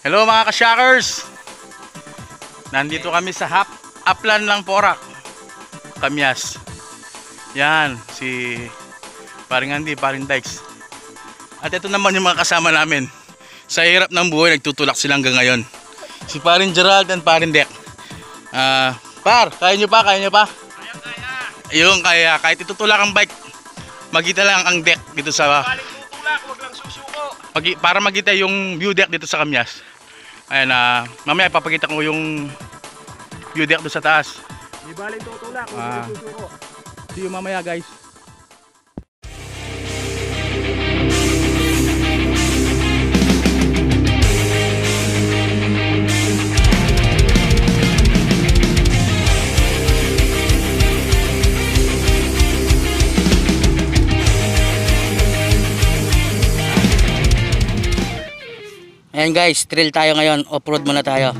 Hello mga ka-shockers! Nandito kami sa Upland lang Porac, Kamyas. Yan, si Paring Andy, Paring Dykes. At ito naman yung mga kasama namin. Sa hirap ng buhay, nagtutulak sila hanggang ngayon. Si Paring Gerald and Paring Dek. Kaya nyo pa? Kaya. Yung kaya, kahit itutulak ang bike, magita lang ang deck dito sa... Baling tutulak, huwag lang susuko. Para magita yung view deck dito sa Kamyas. Ayan, mamaya ipapakita ko yung view deck doon sa taas. Di baling tutulak, huwag lang susuko. See you mamaya guys. Ayan guys, trail tayo ngayon. Off-road muna tayo.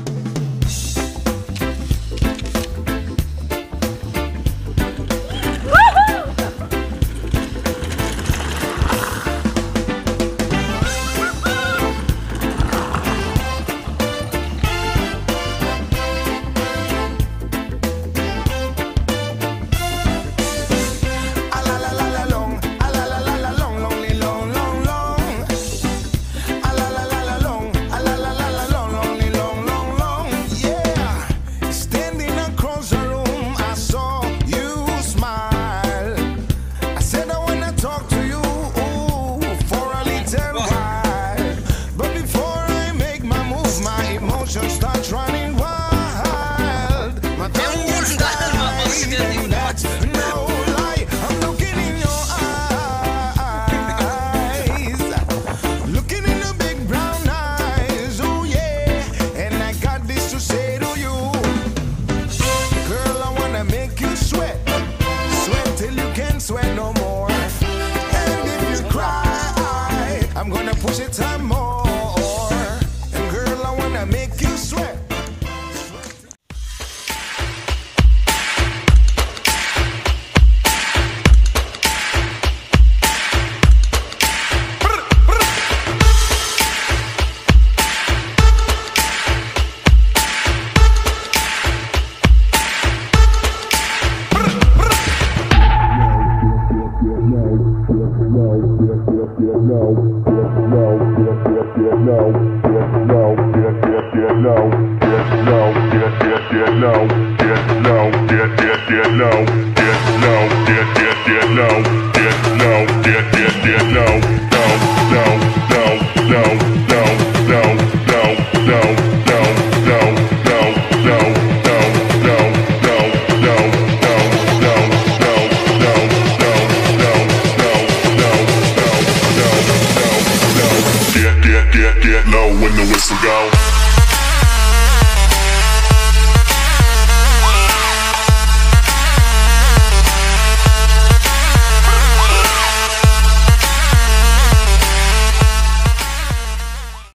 Start running wild. My tongue gets tied. That's no lie. I'm looking in your eyes, looking in the big brown eyes. Oh yeah, and I got this to say to you, girl. I wanna make you sweat, sweat till you can't sweat no more. And if you cry, I'm gonna push it some more. And girl, I wanna make you sweat. Get low when the whistle go.